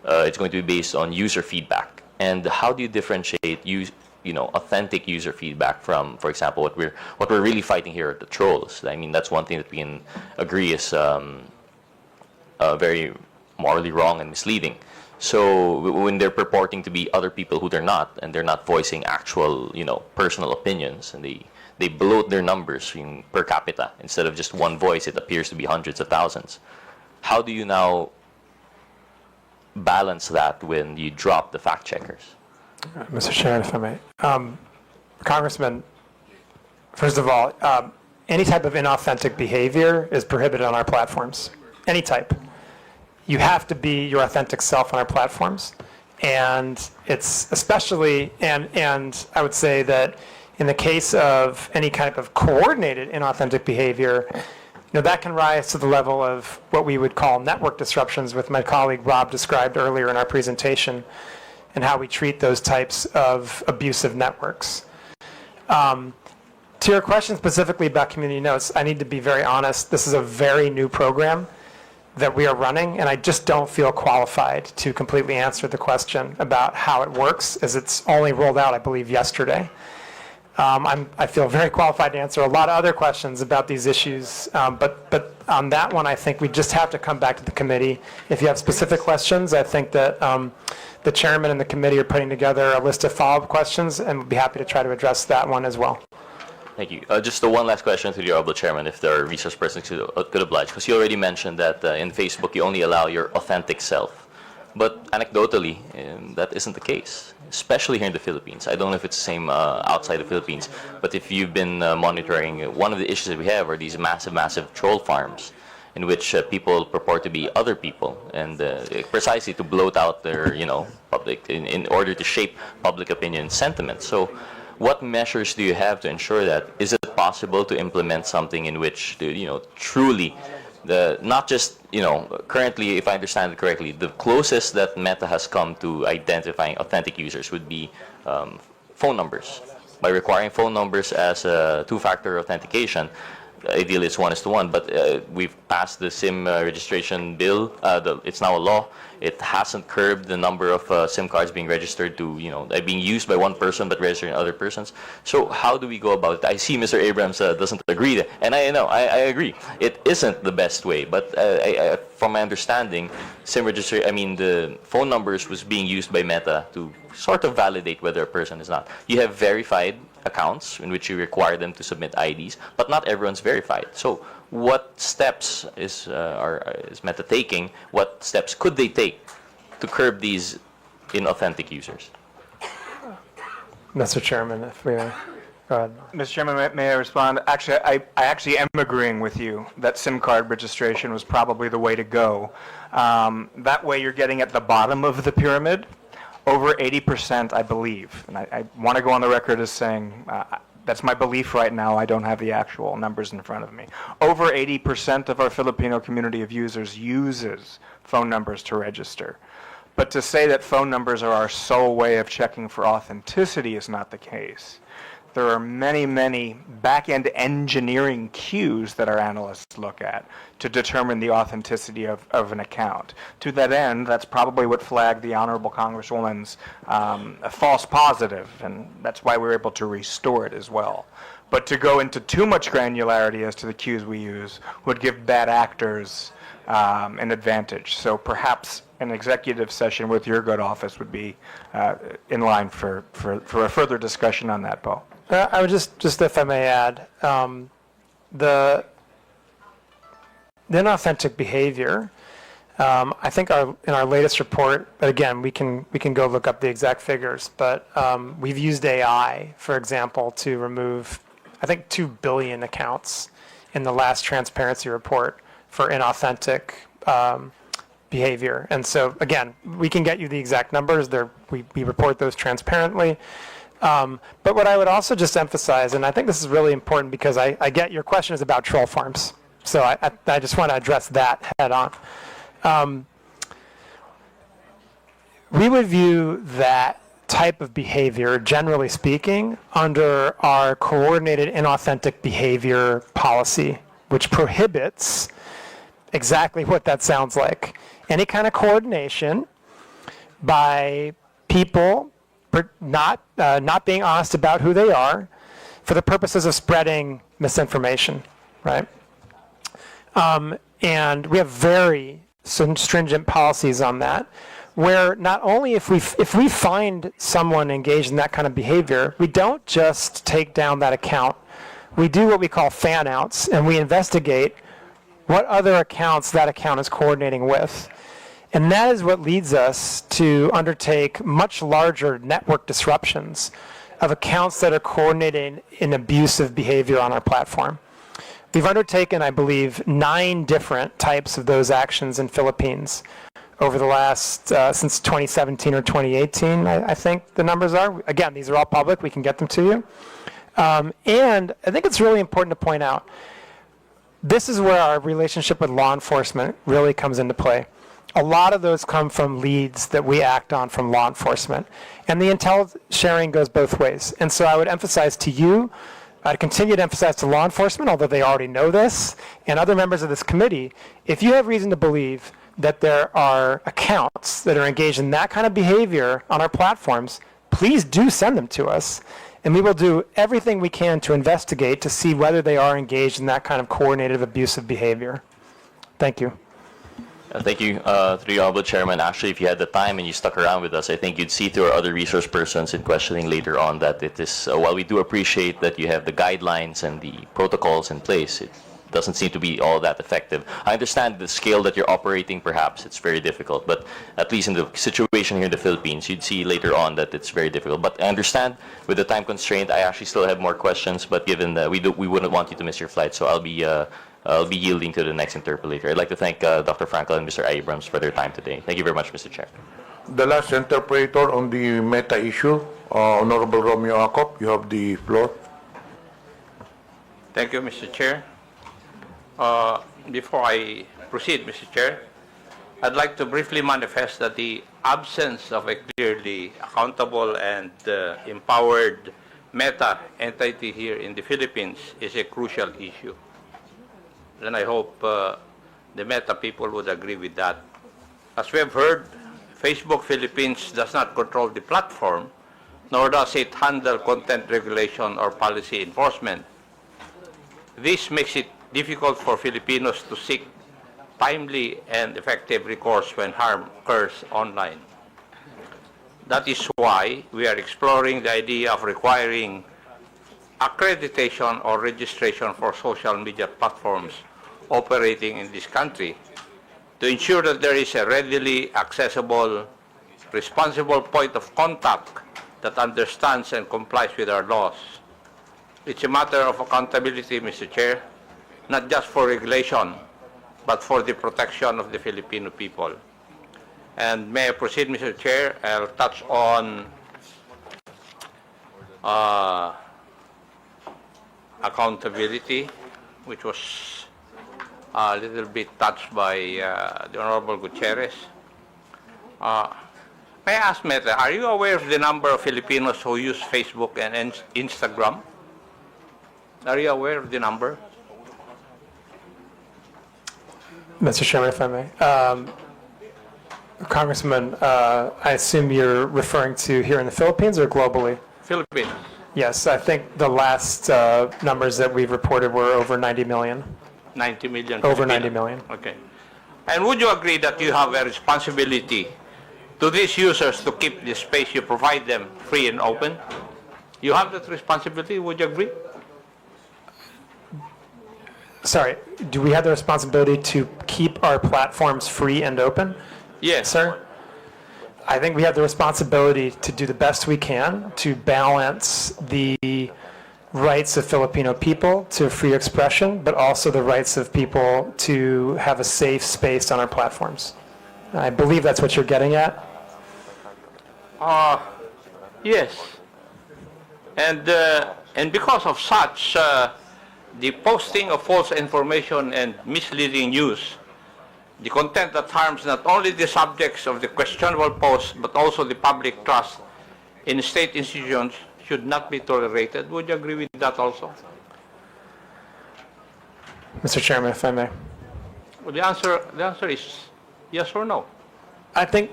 it's going to be based on user feedback. And how do you differentiate authentic user feedback from, for example, what we're really fighting here are the trolls? I mean, that's one thing that we can agree is very morally wrong and misleading. So when they're purporting to be other people who they're not, and they're not voicing actual, personal opinions, and they bloat their numbers per capita. Instead of just one voice, it appears to be hundreds of thousands. How do you now balance that when you drop the fact checkers? Mr. Chairman, if I may. Congressman, first of all, any type of inauthentic behavior is prohibited on our platforms. Any type. You have to be your authentic self on our platforms. And it's especially, and I would say that in the case of any kind of coordinated inauthentic behavior, that can rise to the level of what we would call network disruptions, with my colleague Rob described earlier in our presentation, and how we treat those types of abusive networks. To your question specifically about community notes, I need to be very honest. This is a very new program that we are running, and I just don't feel qualified to completely answer the question about how it works, as it's only rolled out, I believe, yesterday. I feel very qualified to answer a lot of other questions about these issues, but on that one, I think we just have to come back to the committee. If you have specific questions, I think that the chairman and the committee are putting together a list of follow-up questions, and we'll be happy to try to address that one as well. Thank you. Just one last question to the Honorable Chairman, if there are resource persons who could oblige, because you already mentioned that in Facebook you only allow your authentic self. But anecdotally, that isn't the case, especially here in the Philippines. I don't know if it's the same outside the Philippines, but if you've been monitoring, one of the issues that we have are these massive troll farms in which people purport to be other people, and precisely to bloat out their, public, in order to shape public opinion sentiment. So what measures do you have to ensure that? Is it possible to implement something in which, truly, not just, currently, if I understand it correctly, the closest that Meta has come to identifying authentic users would be phone numbers. By requiring phone numbers as a two-factor authentication, ideally it's 1:1, but we've passed the SIM registration bill. It's now a law. It hasn't curbed the number of SIM cards being registered to, being used by one person but registered in other persons. So how do we go about it? I see Mr. Abrams doesn't agree, and I agree. It isn't the best way, but from my understanding, SIM registry, the phone numbers was being used by Meta to sort of validate whether a person is not. You have verified accounts in which you require them to submit IDs, but not everyone's verified. So what steps is Meta taking? What steps could they take to curb these inauthentic users? Mr. Chairman, if we go ahead. Mr. Chairman, may I respond? Actually, I actually am agreeing with you that SIM card registration was probably the way to go. That way you're getting at the bottom of the pyramid. Over 80%, I believe, and I want to go on the record as saying that's my belief right now. I don't have the actual numbers in front of me. Over 80% of our Filipino community of users uses phone numbers to register. But to say that phone numbers are our sole way of checking for authenticity is not the case. There are many back-end engineering cues that our analysts look at to determine the authenticity of an account. To that end, that's probably what flagged the Honorable Congresswoman's a false positive, and that's why we were able to restore it as well. But to go into too much granularity as to the cues we use would give bad actors an advantage. So perhaps an executive session with your good office would be in line for a further discussion on that, Paul. I would just if I may add, the inauthentic behavior. I think in our latest report, but again, we can go look up the exact figures. But we've used AI, for example, to remove, I think, 2 billion accounts in the last transparency report for inauthentic behavior. And so again, we can get you the exact numbers. We report those transparently. But what I would also just emphasize, and I think this is really important because I get your question is about troll farms. So I just want to address that head on. We would view that type of behavior, generally speaking, under our coordinated inauthentic behavior policy, which prohibits exactly what that sounds like. Any kind of coordination by people not being honest about who they are for the purposes of spreading misinformation, right? And we have very stringent policies on that, where not only if we find someone engaged in that kind of behavior, we don't just take down that account. We do what we call fan outs, and we investigate what other accounts that account is coordinating with. And that is what leads us to undertake much larger network disruptions of accounts that are coordinating in abusive behavior on our platform. We've undertaken, I believe, 9 different types of those actions in Philippines over the last, since 2017 or 2018, I think the numbers are. Again, these are all public. We can get them to you. And I think it's really important to point out, this is where our relationship with law enforcement really comes into play. A lot of those come from leads that we act on from law enforcement. And the intel sharing goes both ways. And so I would emphasize to you, I'd continue to emphasize to law enforcement, although they already know this, and other members of this committee, if you have reason to believe that there are accounts that are engaged in that kind of behavior on our platforms, please do send them to us. And we will do everything we can to investigate to see whether they are engaged in that kind of coordinated abusive behavior. Thank you. Thank you to the Honorable Chairman. Actually, if you had the time and you stuck around with us, I think you'd see through our other resource persons in questioning later on that it is, while we do appreciate that you have the guidelines and the protocols in place, it doesn't seem to be all that effective. I understand the scale that you're operating, perhaps it's very difficult, but at least in the situation here in the Philippines, you'd see later on that it's very difficult. But I understand with the time constraint, I actually still have more questions, but given that we wouldn't want you to miss your flight, so I'll be yielding to the next interpolator. I'd like to thank Dr. Frankel and Mr. Abrams for their time today. Thank you very much, Mr. Chair. The last interpreter on the meta issue, Honorable Romeo Acop, you have the floor. Thank you, Mr. Chair. Before I proceed, Mr. Chair, I'd like to briefly manifest that the absence of a clearly accountable and empowered meta entity here in the Philippines is a crucial issue. And I hope the meta people would agree with that. As we have heard, Facebook Philippines does not control the platform, nor does it handle content regulation or policy enforcement. This makes it difficult for Filipinos to seek timely and effective recourse when harm occurs online. That is why we are exploring the idea of requiring accreditation or registration for social media platforms operating in this country to ensure that there is a readily accessible, responsible point of contact that understands and complies with our laws. It's a matter of accountability, Mr. Chair, not just for regulation, but for the protection of the Filipino people. And may I proceed, Mr. Chair? I'll touch on accountability, which was a little bit touched by the Honorable Gutierrez. May I ask, Meta, are you aware of the number of Filipinos who use Facebook and Instagram? Are you aware of the number? Mr. Chairman, if I may. Congressman, I assume you're referring to here in the Philippines or globally? Philippines. Yes, I think the last numbers that we've reported were over 90 million. 90 million. Over Filipinos. 90 million. Okay. And would you agree that you have a responsibility to these users to keep the space you provide them free and open? You have that responsibility, would you agree? Sorry, do we have the responsibility to keep our platforms free and open? Yes. Sir? I think we have the responsibility to do the best we can to balance the rights of Filipino people to free expression, but also the rights of people to have a safe space on our platforms. I believe that's what you're getting at. Yes. And because of such, the posting of false information and misleading news, the content that harms not only the subjects of the questionable post, but also the public trust in state institutions should not be tolerated. Would you agree with that also? Mr. Chairman, if I may. Well, the answer is yes or no. I think